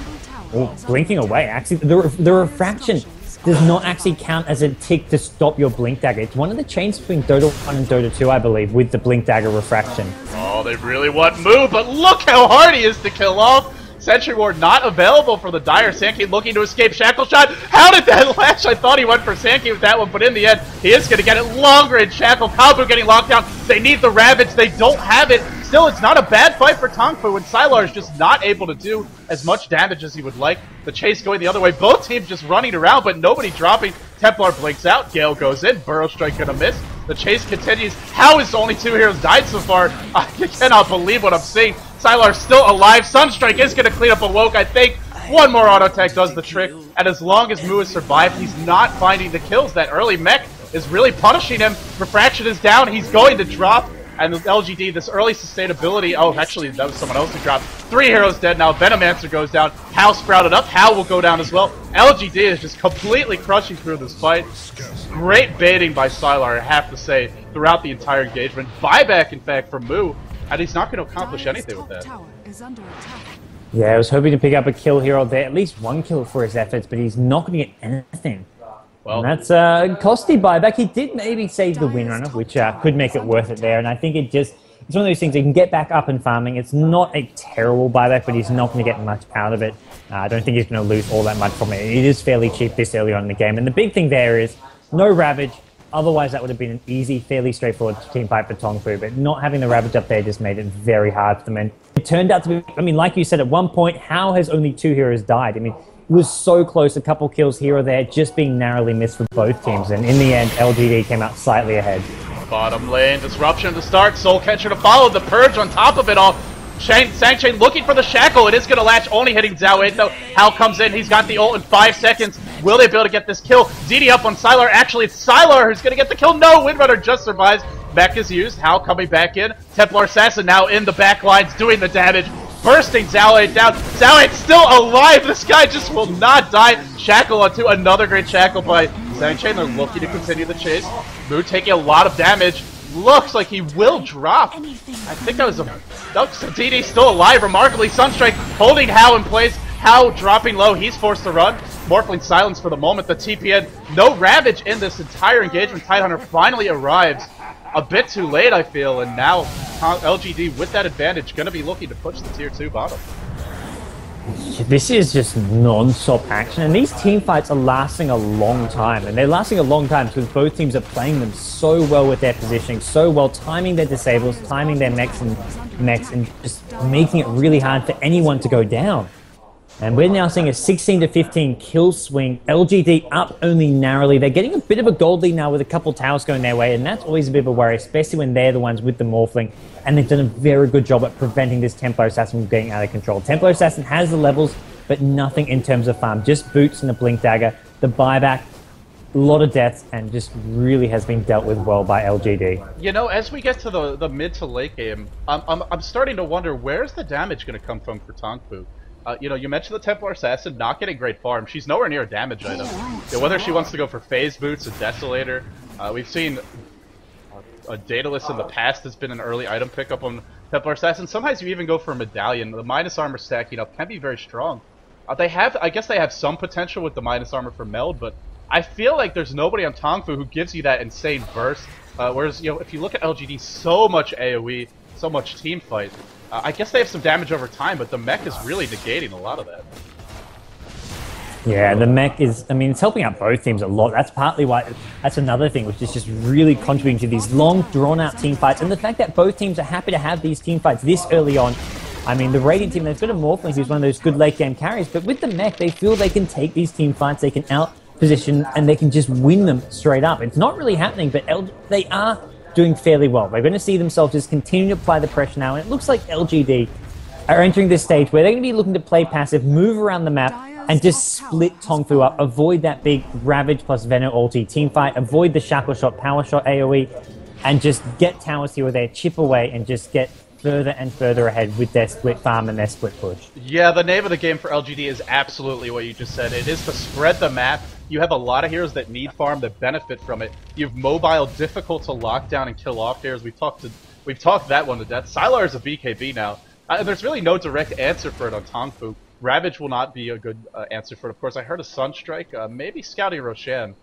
blinking away. Actually, the refraction does not actually count as a tick to stop your blink dagger. It's one of the chains between Dota 1 and Dota 2, I believe, with the blink dagger refraction. Oh, they really want move, but look how hard he is to kill off. Sentry Ward not available for the Dire. Sankey looking to escape Shackle Shot. How did that latch? I thought he went for Sankey with that one, but in the end, he is going to get it longer in Shackle. Kabu getting locked down. They need the Ravage. They don't have it. Still, it's not a bad fight for Tongfu, and Sylar is just not able to do as much damage as he would like. The chase going the other way. Both teams just running around, but nobody dropping. Templar blinks out. Gale goes in. Burrow Strike gonna miss. The chase continues. How is only 2 heroes died so far? I cannot believe what I'm seeing. Sylar's still alive. Sunstrike is gonna clean up a Woke, I think. One more auto attack does the trick, and as long as Mu has survived, he's not finding the kills. That early mech is really punishing him. Refraction is down. He's going to drop. And with LGD, this early sustainability... Oh, actually, that was someone else who dropped. 3 heroes dead now. Venomancer goes down. How sprouted up. How will go down as well. LGD is just completely crushing through this fight. Great baiting by Sylar, I have to say, throughout the entire engagement. Buyback, in fact, from Mu. And he's not going to accomplish anything with that. Yeah, I was hoping to pick up a kill here or there. At least 1 kill for his efforts, but he's not going to get anything. Well, and that's a costly buyback. He did maybe save the Windrunner, which could make it worth it there. And I think it's one of those things he can get back up and farming. It's not a terrible buyback, but he's not going to get much out of it. I don't think he's going to lose all that much from it. It is fairly cheap this early on in the game. And the big thing there is no Ravage. Otherwise, that would have been an easy, fairly straightforward team fight for Tongfu. But not having the Ravage up there just made it very hard for them. And it turned out to be, I mean, like you said, at one point, how has only 2 heroes died? I mean, it was so close, a couple kills here or there, just being narrowly missed for both teams. And in the end, LGD came out slightly ahead. Bottom lane, Disruption to start, Soul Catcher to follow, the Purge on top of it all. Sangchain looking for the Shackle, it is going to latch, only hitting Zhao 8 though. Hal comes in, he's got the ult in 5 seconds. Will they be able to get this kill? ZD up on Sylar, actually it's Sylar who's going to get the kill. No, Windrunner just survives. Mech is used, Hal coming back in. Templar Assassin now in the back lines doing the damage. Bursting Zhao 8 down. Zhao 8 still alive. This guy just will not die. Shackle onto another great shackle by Sangchain. They're looking to continue the chase. Mu taking a lot of damage. Looks like he will drop. I think that was a... Oh, DD still alive. Remarkably, Sunstrike holding Hao in place. Hao dropping low. He's forced to run. Morphling silence for the moment. The TPN. No Ravage in this entire engagement. Tidehunter finally arrives. A bit too late, I feel, and now LGD with that advantage going to be looking to push the tier 2 bottom. This is just non-stop action, and these team fights are lasting a long time, and they're lasting a long time because both teams are playing them so well with their positioning, so well, timing their disables, timing their mechs, and just making it really hard for anyone to go down. And we're now seeing a 16-15 kill swing. LGD up only narrowly. They're getting a bit of a gold lead now with a couple towers going their way, and that's always a bit of a worry, especially when they're the ones with the Morphling. And they've done a very good job at preventing this Templar Assassin from getting out of control. Templar Assassin has the levels, but nothing in terms of farm. Just boots and a blink dagger. The buyback, a lot of deaths, and just really has been dealt with well by LGD. You know, as we get to the mid to late game, I'm starting to wonder where's the damage going to come from for Tongfu. You know, you mentioned the Templar Assassin not getting great farm. She's nowhere near a damage item. You know, whether she wants to go for phase boots, a Desolator. We've seen a Daedalus in the past has been an early item pickup on Templar Assassin. Sometimes you even go for a Medallion. The minus armor stacking up can be very strong. I guess they have some potential with the minus armor for Meld, but I feel like there's nobody on Tongfu who gives you that insane burst. Whereas, you know, if you look at LGD, so much AoE, so much team fight. I guess they have some damage over time, but the mech is really negating a lot of that. Yeah, the mech is, I mean, it's helping out both teams a lot. That's partly why, that's another thing, which is just really contributing to these long, drawn-out team fights. And the fact that both teams are happy to have these team fights this early on. I mean, the Radiant team, they've got a Morphling who's one of those good late-game carries, but with the mech, they feel they can take these team fights, they can out-position, and they can just win them straight up. It's not really happening, but they are doing fairly well. They're going to see themselves just continue to apply the pressure now, and it looks like LGD are entering this stage where they're going to be looking to play passive, move around the map, and just split Tongfu up, avoid that big Ravage plus Venom ulti team fight, avoid the Shackle Shot, Power Shot AoE, and just get towers here or there, chip away, and just get further and further ahead with their split farm and their split push. Yeah, the name of the game for LGD is absolutely what you just said. It is to spread the map. You have a lot of heroes that need farm, that benefit from it. You have mobile, difficult to lock down and kill off heroes. We've talked that one to death. Sylar is a BKB now. There's really no direct answer for it on Tongfu. Ravage will not be a good answer for it. Of course, I heard a Sunstrike, maybe Scouting Roshan.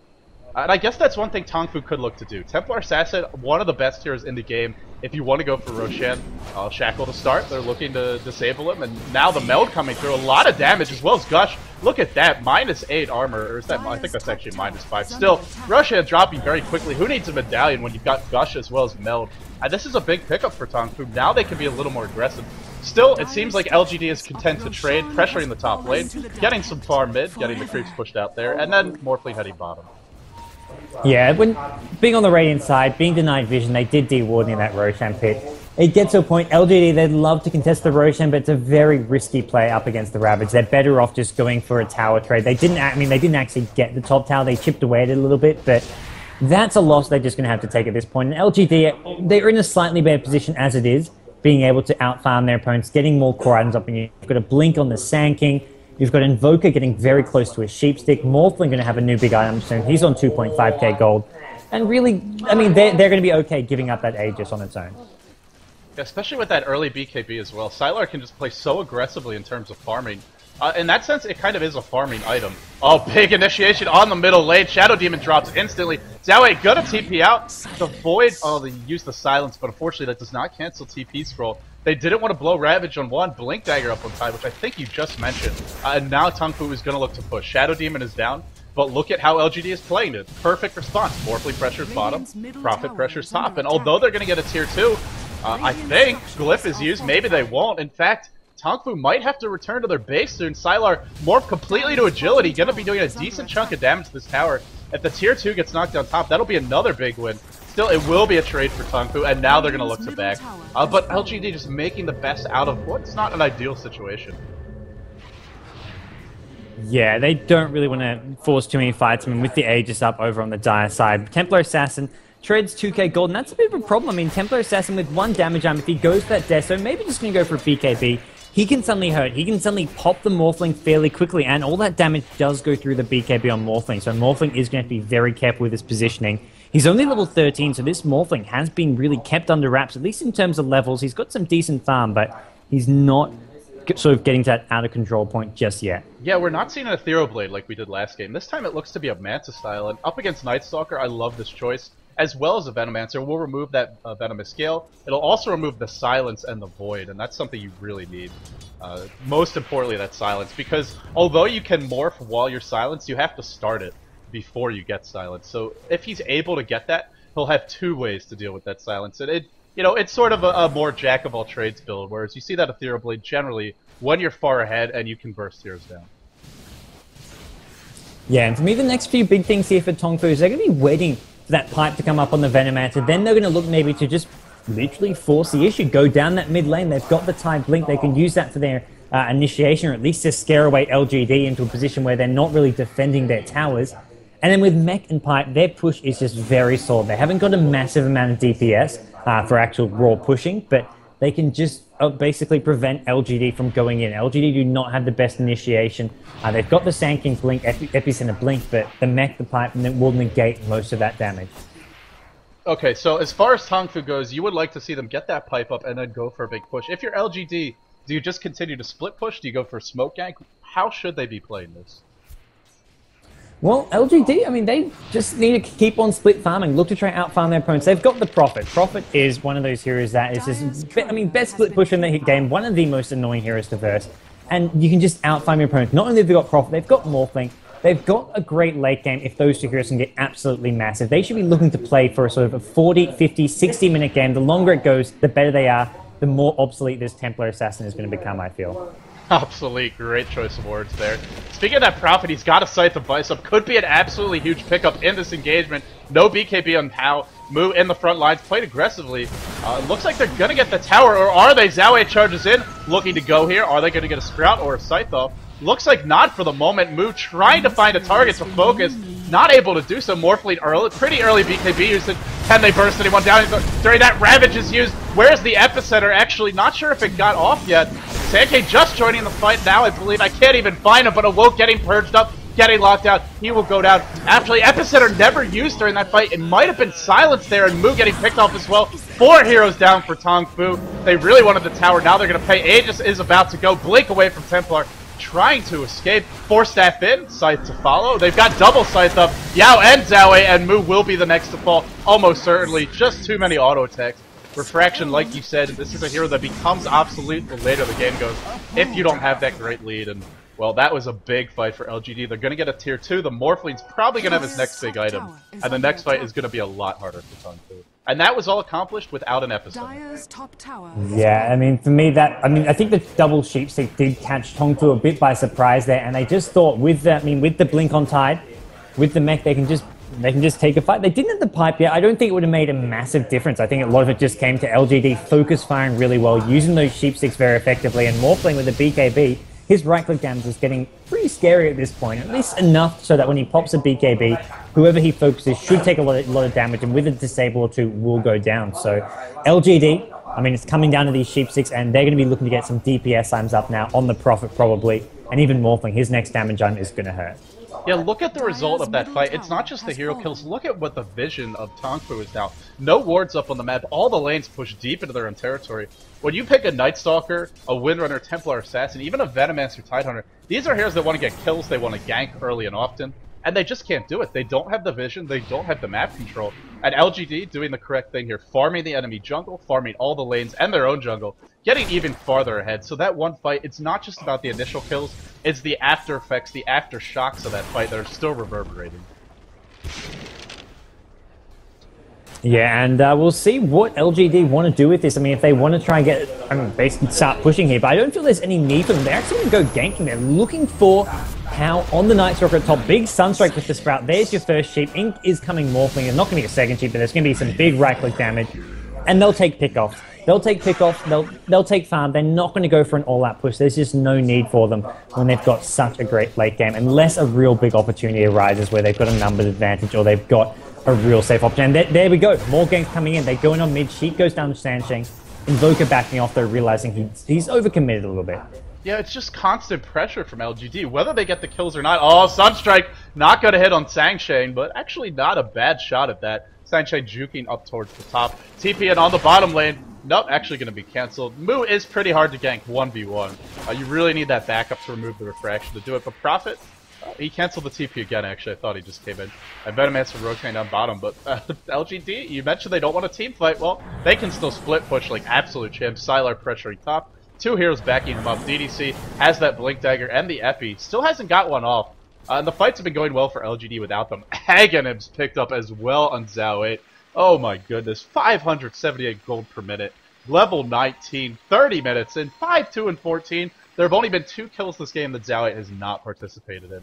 And I guess that's one thing Tongfu could look to do. Templar Assassin, one of the best heroes in the game. If you want to go for Roshan, Shackle to start. They're looking to disable him, and now the meld coming through. A lot of damage as well as Gush. Look at that, -8 armor, or is that? I think that's actually -5. Still, Roshan dropping very quickly. Who needs a medallion when you've got Gush as well as meld? This is a big pickup for Tongfu. Now they can be a little more aggressive. Still, it seems like LGD is content to trade, pressuring the top lane, getting some farm mid, getting the creeps pushed out there, and then Morphling heading bottom. Yeah, when being on the Radiant side, being denied vision, they did dewarding in that Roshan pit. It gets to a point, LGD, they'd love to contest the Roshan, but it's a very risky play up against the Ravage. They're better off just going for a tower trade. They didn't actually get the top tower. They chipped away at it a little bit, but that's a loss they're just going to have to take at this point. And LGD, they're in a slightly better position as it is, being able to outfarm their opponents, getting more core items up in you. You've got a Blink on the Sand King. You've got Invoker getting very close to a Sheepstick. Morphling going to have a new big item soon. He's on 2.5k gold. And really, I mean, they're going to be okay giving up that Aegis on its own. Yeah, especially with that early BKB as well. Sylar can just play so aggressively in terms of farming. In that sense, it kind of is a farming item. Oh, big initiation on the middle lane. Shadow Demon drops instantly. Xiaowei gonna TP out. The Void, they use the Silence, but unfortunately that does not cancel TP Scroll. They didn't want to blow Ravage on one, Blink Dagger up on side, which I think you just mentioned. And now Tongfu is going to look to push. Shadow Demon is down, but look at how LGD is playing it. Perfect response. Morphling pressures bottom, Prophet pressures top. And although they're going to get a tier 2, I think Glyph is used. Maybe they won't. In fact, Tongfu might have to return to their base soon. Sylar morphed completely to agility, going to be doing a decent chunk of damage to this tower. If the tier 2 gets knocked on top, that'll be another big win. Still, it will be a trade for Tongfu, and now they're going to look to back. But LGD just making the best out of what's not an ideal situation. Yeah, they don't really want to force too many fights. I mean, with the Aegis up over on the Dire side, Templar Assassin trades 2k gold, and that's a bit of a problem. I mean, Templar Assassin with 1 damage arm, if he goes for that Deso, maybe just going to go for a BKB. He can suddenly hurt. He can suddenly pop the Morphling fairly quickly, and all that damage does go through the BKB on Morphling. So Morphling is going to have to be very careful with his positioning. He's only level 13, so this Morphling has been really kept under wraps, at least in terms of levels. He's got some decent farm, but he's not sort of getting to that out-of-control point just yet. Yeah, we're not seeing an Ethereal Blade like we did last game. This time it looks to be a Manta style, and up against Night Stalker, I love this choice. As well as a Venomancer, we'll remove that Venomous Scale. It'll also remove the Silence and the Void, and that's something you really need. Most importantly, that Silence, because although you can morph while you're silenced, you have to start it before you get Silence. So if he's able to get that, he'll have 2 ways to deal with that Silence. And it's sort of a more jack-of-all-trades build, whereas you see that Ethereal Blade generally when you're far ahead and you can burst heroes down. Yeah, and for me, the next few big things here for Tongfu is they're going to be waiting for that pipe to come up on the Venomancer. Then they're going to look maybe to just literally force the issue, go down that mid lane. They've got the Tide Blink. They can use that for their initiation, or at least to scare away LGD into a position where they're not really defending their towers. And then with Mech and Pipe, their push is just very solid. They haven't got a massive amount of DPS for actual raw pushing, but they can just basically prevent LGD from going in. LGD do not have the best initiation. They've got the Sand King Blink, Epicenter Blink, but the Mech, the Pipe, and then will negate most of that damage. Okay, so as far as Tongfu goes, you would like to see them get that pipe up and then go for a big push. If you're LGD, do you just continue to split push? Do you go for a smoke gank? How should they be playing this? Well, LGD, I mean, they just need to keep on split farming, look to try out farm their opponents. They've got the Prophet. Prophet is one of those heroes that is just, I mean, best split push in the hit game, one of the most annoying heroes to verse. And you can just out farm your opponent. Not only have they got Prophet, they've got Morphling. They've got a great late game if those 2 heroes can get absolutely massive. They should be looking to play for a sort of a 40, 50, 60-minute game. The longer it goes, the better they are, the more obsolete this Templar Assassin is going to become, I feel. Obsolete, great choice of words there. Speaking of that Prophet, he's got a Scythe of Vice up. Could be an absolutely huge pickup in this engagement. No BKB on How. Moo in the front lines, played aggressively. Looks like they're going to get the tower, or are they? Xiaowei charges in, looking to go here. Are they going to get a Sprout or a Scythe off? Looks like not for the moment. Mu trying to find a target to focus. Not able to do so. Morphling early, pretty early BKB usage. Can they burst anyone down? During that, Ravage is used. Where's the epicenter? Actually, not sure if it got off yet. Sankey just joining the fight now, I believe. I can't even find him, but Awoke getting purged up, getting locked out. He will go down. Actually, epicenter never used during that fight. It might have been silenced there, and Mu getting picked off as well. 4 heroes down for Tang Fu. They really wanted the tower. Now they're going to pay. Aegis is about to go. Blink away from Templar. Trying to escape. 4 staff in. Scythe to follow. They've got double Scythe up. Yao and Zhao, and Mu will be the next to fall. Almost certainly. Just too many auto attacks. Refraction, like you said, this is a hero that becomes obsolete the later the game goes if you don't have that great lead. And, well, that was a big fight for LGD. They're going to get a tier 2. The Morphling's probably going to have his next big item. And the next fight is going to be a lot harder for Tong Fu. And that was all accomplished without an episode. Yeah, I mean, for me, I think the double sheepstick did catch Tong Fu a bit by surprise there, and they just thought with the blink on Tide, with the mech, they can just take a fight. They didn't have the pipe yet. I don't think it would have made a massive difference. I think a lot of it just came to LGD focus firing really well, using those sheepsticks very effectively, and Morphling with the BKB. His right-click damage is getting pretty scary at this point, at least enough so that when he pops a BKB, whoever he focuses should take a lot of damage, and with a disable or two will go down. So LGD, I mean, it's coming down to these sheepsticks, and they're going to be looking to get some DPS items up now on the Prophet probably, and even Morphling, his next damage item is going to hurt. Yeah, look at the result of that fight. It's not just the hero kills. Look at what the vision of Tang Fu is now. No wards up on the map. All the lanes push deep into their own territory. When you pick a Night Stalker, a Windrunner, Templar Assassin, even a Venomancer Tidehunter, these are heroes that want to get kills, they want to gank early and often, and they just can't do it. They don't have the vision, they don't have the map control. And LGD doing the correct thing here, farming the enemy jungle, farming all the lanes and their own jungle, getting even farther ahead. So that one fight, it's not just about the initial kills, it's the after effects, the aftershocks of that fight that are still reverberating. Yeah, and we'll see what LGD want to do with this. I mean, if they want to try and get, basically start pushing here, but I don't feel there's any need for them. They're actually going to go ganking. They're looking for how on the Night Stalker at top. Big Sunstrike with the Sprout. There's your first sheep. Ink is coming Morphling. There's not going to be a second sheep, but there's going to be some big right-click damage. And they'll take pick-offs. They'll take pick-offs. They'll take farm. They're not going to go for an all-out push. There's just no need for them when they've got such a great late game, unless a real big opportunity arises where they've got a numbers advantage or they've got a real safe option. And there we go. More ganks coming in. They go in on mid. Sheep goes down to Sansheng. Invoker backing off, though, realizing he's overcommitted a little bit. Yeah, it's just constant pressure from LGD, whether they get the kills or not. Oh, Sunstrike not going to hit on Sansheng, but actually not a bad shot at that. Sansheng juking up towards the top. TP and on the bottom lane. Nope, actually going to be cancelled. Mu is pretty hard to gank 1v1. You really need that backup to remove the refraction to do it, but Prophet, he canceled the TP again, actually. I thought he just came in. And Venomancer rotating down bottom, but LGD, you mentioned they don't want a team fight. Well, they can still split push like absolute champs. Sylar pressuring top. 2 heroes backing him up. DDC has that Blink Dagger and the Epi. Still hasn't got one off. And the fights have been going well for LGD without them. Hagenim's picked up as well on Zhao 8. Oh my goodness. 578 gold per minute. Level 19. 30 minutes in. 5-2 and 14. There have only been 2 kills this game that Zhao 8 has not participated in.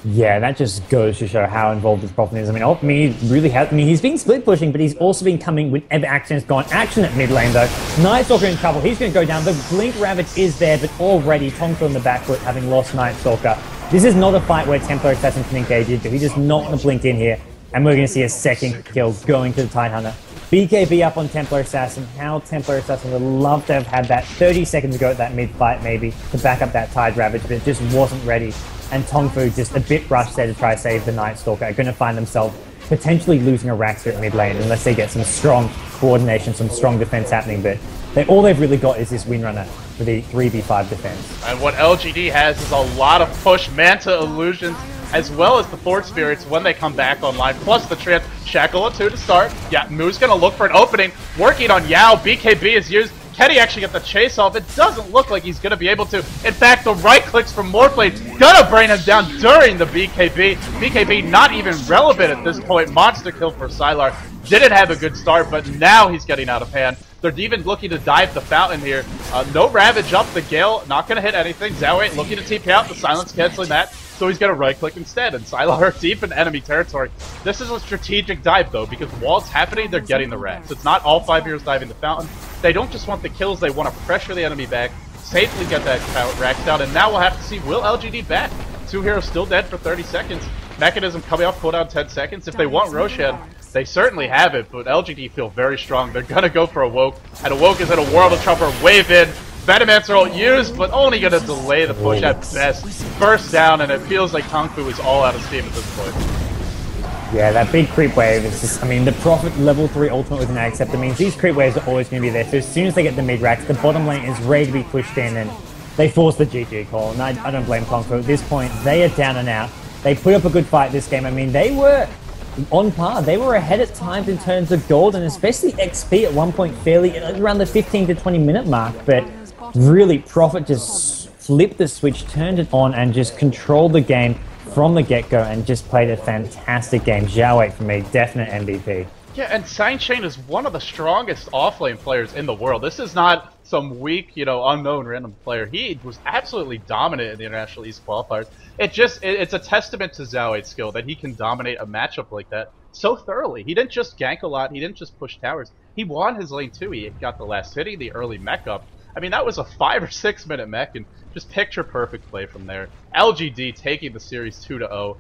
Yeah, that just goes to show how involved this problem is. I mean, he really has. I mean, he's been split pushing, but he's also been coming whenever action has gone. Action at mid lane, though. Night Stalker in trouble. He's going to go down. The Blink Ravage is there, but already Tong Fu on the back foot, having lost Night Stalker. This is not a fight where Templar Assassin can engage it, but he just not going to blink in here. And we're going to see a second kill going to the Tidehunter. BKB up on Templar Assassin. How Templar Assassin would love to have had that 30 seconds ago at that mid-fight, maybe, to back up that Tide Ravage, but it just wasn't ready. And Tong Fu just a bit rushed there to try to save the Night Stalker. Are going to find themselves potentially losing a Raxer at mid lane unless they get some strong coordination, some strong defense happening. But all they've really got is this Windrunner for the 3v5 defense. And what LGD has is a lot of push Manta Illusions, as well as the Fort Spirits when they come back online, plus the Trance. Shackle a 2 to start. Yeah, Mu's going to look for an opening, working on Yao. BKB is used. Can he actually get the chase off? It doesn't look like he's going to be able to. In fact, the right clicks from Morphling gonna bring him down during the BKB. BKB not even relevant at this point. Monster kill for Sylar. Didn't have a good start, but now he's getting out of hand. They're even looking to dive the fountain here. No Ravage up. The Gale not going to hit anything. Zhao 8 looking to TP out. The Silence canceling that. So he's going to right-click instead, and Sylar deep in enemy territory. This is a strategic dive, though, because while it's happening, they're getting the racks. It's not all 5 heroes diving the fountain. They don't just want the kills, they want to pressure the enemy back, safely get that rack down, and now we'll have to see, will LGD back? Two heroes still dead for 30 seconds. Mechanism coming off cooldown 10 seconds. If they want Roshan, they certainly have it, but LGD feel very strong. They're gonna go for Awoke, and Awoke is in a World of Trumper wave in. Venomancer ult used, but only gonna delay the push at best. First down, and it feels like Tongfu is all out of steam at this point. Yeah, that big creep wave is just, I mean, the Prophet level 3 ultimate with an acceptor means these creep waves are always going to be there. So as soon as they get the mid-racks, the bottom lane is ready to be pushed in, and they force the GG call. And I don't blame Tong Fu. At this point, they are down and out. They put up a good fight this game. I mean, they were on par. They were ahead at times in terms of gold, and especially XP at one point fairly around the 15 to 20 minute mark. But really, Prophet just flipped the switch, turned it on, and just controlled the game from the get-go and just played a fantastic game. Zhao 8 for me, definite MVP. Yeah, and Sign is one of the strongest offlane players in the world. This is not some weak, unknown random player. He was absolutely dominant in the International East qualifiers. It's a testament to Zhao 8's skill that he can dominate a matchup like that so thoroughly. He didn't just gank a lot, he didn't just push towers. He won his lane too. He got the last hitting, the early mech up. I mean, that was a 5 or 6 minute mech, and just picture perfect play from there. LGD taking the series 2-0,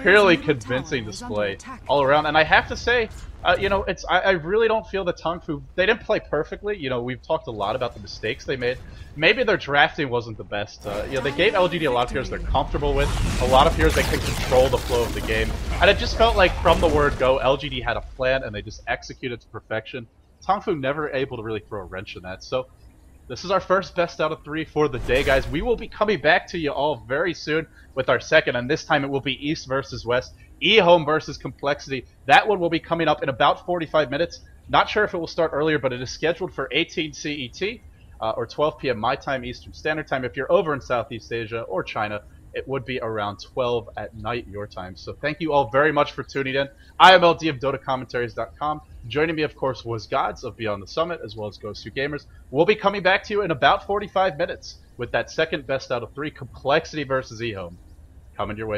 really convincing display all around. And I have to say, I really don't feel that Tongfu, they didn't play perfectly. We've talked a lot about the mistakes they made. Maybe their drafting wasn't the best. They gave LGD a lot of heroes they're comfortable with, a lot of heroes that can control the flow of the game. And it just felt like from the word go, LGD had a plan and they just executed to perfection. Tongfu never able to really throw a wrench in that. So this is our first best out of 3 for the day, guys. We will be coming back to you all very soon with our second, and this time it will be East versus West. eHome versus Complexity. That one will be coming up in about 45 minutes. Not sure if it will start earlier, but it is scheduled for 18 CET or 12 p.m. my time, Eastern Standard Time. If you're over in Southeast Asia or China, it would be around 12 at night your time. So thank you all very much for tuning in. I am LD of dotacommentaries.com. Joining me, of course, was godz of Beyond the Summit, as well as Ghost2 Gamers. We'll be coming back to you in about 45 minutes with that second best out of 3, Complexity versus eHome, coming your way.